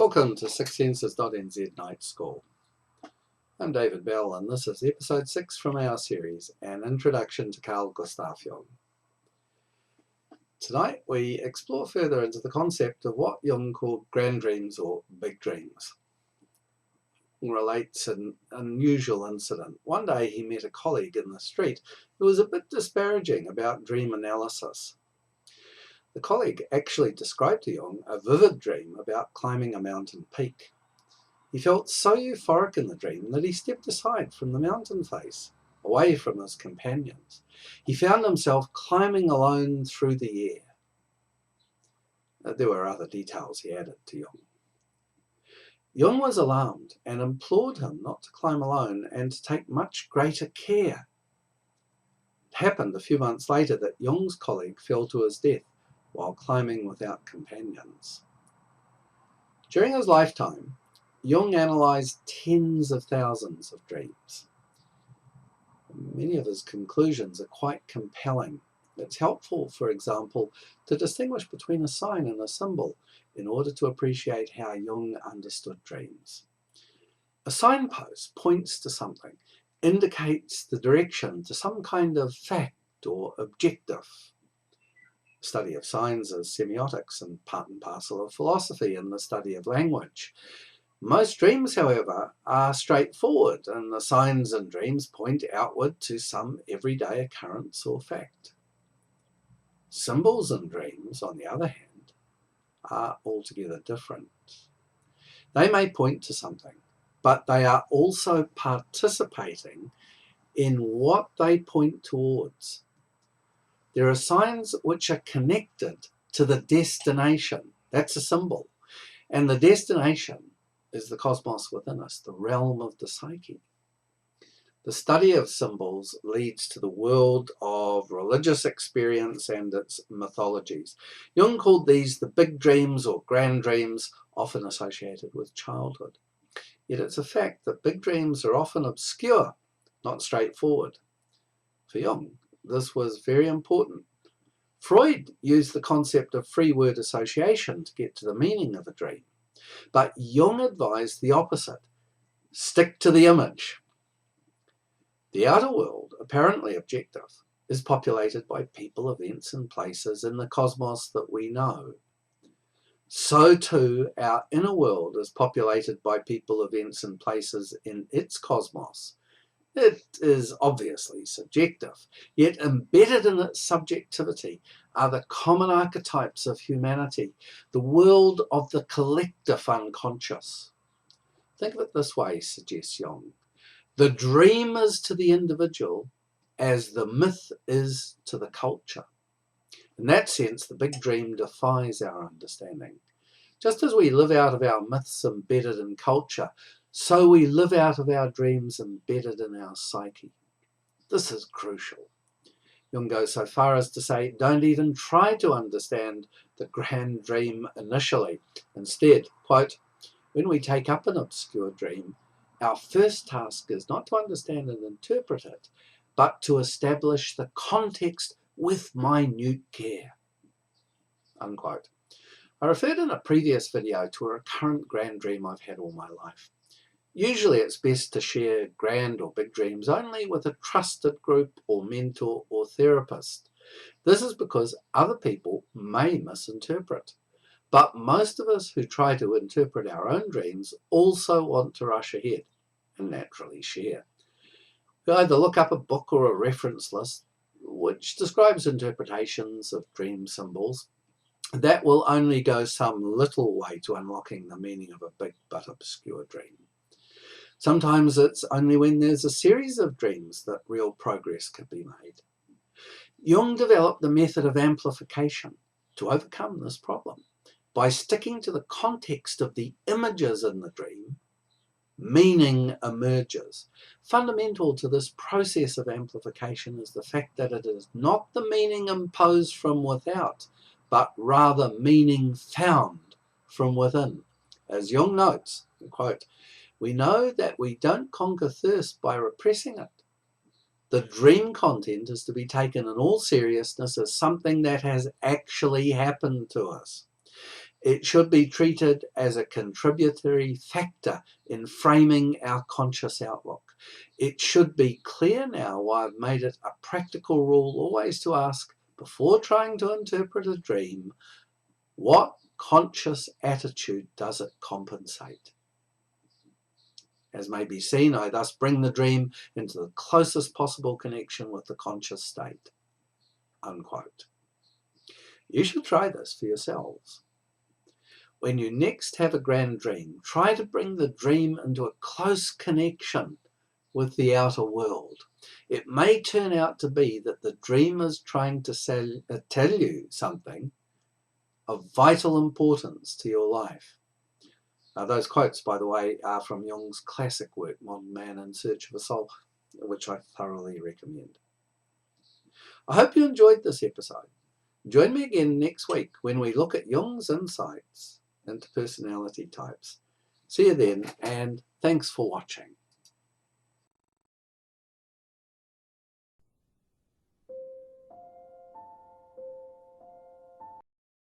Welcome to sixsenses.nz Night School. I'm David Bell and this is episode 6 from our series, An Introduction to Carl Gustav Jung. Tonight we explore further into the concept of what Jung called grand dreams or big dreams. Jung relates an unusual incident. One day he met a colleague in the street who was a bit disparaging about dream analysis. The colleague actually described to Jung a vivid dream about climbing a mountain peak. He felt so euphoric in the dream that he stepped aside from the mountain face, away from his companions. He found himself climbing alone through the air. There were other details he added to Jung. Jung was alarmed and implored him not to climb alone and to take much greater care. It happened a few months later that Jung's colleague fell to his death while climbing without companions. During his lifetime, Jung analysed tens of thousands of dreams. Many of his conclusions are quite compelling. It's helpful, for example, to distinguish between a sign and a symbol in order to appreciate how Jung understood dreams. A signpost points to something, indicates the direction to some kind of fact or objective. Study of signs is semiotics and part and parcel of philosophy and the study of language. Most dreams, however, are straightforward, and the signs in dreams point outward to some everyday occurrence or fact. Symbols in dreams, on the other hand, are altogether different. They may point to something, but they are also participating in what they point towards. There are signs which are connected to the destination. That's a symbol. And the destination is the cosmos within us, the realm of the psyche. The study of symbols leads to the world of religious experience and its mythologies. Jung called these the big dreams or grand dreams, often associated with childhood. Yet it's a fact that big dreams are often obscure, not straightforward. For Jung, this was very important. Freud used the concept of free word association to get to the meaning of a dream. But Jung advised the opposite. Stick to the image. The outer world, apparently objective, is populated by people, events, and places in the cosmos that we know. So too, our inner world is populated by people, events, and places in its cosmos. It is obviously subjective, yet embedded in its subjectivity are the common archetypes of humanity, the world of the collective unconscious. Think of it this way, suggests Jung. The dream is to the individual as the myth is to the culture. In that sense, the big dream defies our understanding. Just as we live out of our myths embedded in culture, so we live out of our dreams embedded in our psyche. This is crucial. Jung goes so far as to say, don't even try to understand the grand dream initially. Instead, quote, when we take up an obscure dream, our first task is not to understand and interpret it, but to establish the context with minute care. Unquote. I referred in a previous video to a recurrent grand dream I've had all my life. Usually it's best to share grand or big dreams only with a trusted group or mentor or therapist. This is because other people may misinterpret. But most of us who try to interpret our own dreams also want to rush ahead and naturally share. We either look up a book or a reference list which describes interpretations of dream symbols. That will only go some little way to unlocking the meaning of a big but obscure dream. Sometimes it's only when there's a series of dreams that real progress can be made. Jung developed the method of amplification to overcome this problem. By sticking to the context of the images in the dream, meaning emerges. Fundamental to this process of amplification is the fact that it is not the meaning imposed from without, but rather meaning found from within. As Jung notes, quote, we know that we don't conquer thirst by repressing it. The dream content is to be taken in all seriousness as something that has actually happened to us. It should be treated as a contributory factor in framing our conscious outlook. It should be clear now why I've made it a practical rule always to ask, before trying to interpret a dream, what conscious attitude does it compensate? As may be seen, I thus bring the dream into the closest possible connection with the conscious state." Unquote. You should try this for yourselves. When you next have a grand dream, try to bring the dream into a close connection with the outer world. It may turn out to be that the dream is trying to tell you something of vital importance to your life. Those quotes, by the way, are from Jung's classic work, Modern Man in Search of a Soul, which I thoroughly recommend. I hope you enjoyed this episode. Join me again next week when we look at Jung's insights into personality types. See you then, and thanks for watching.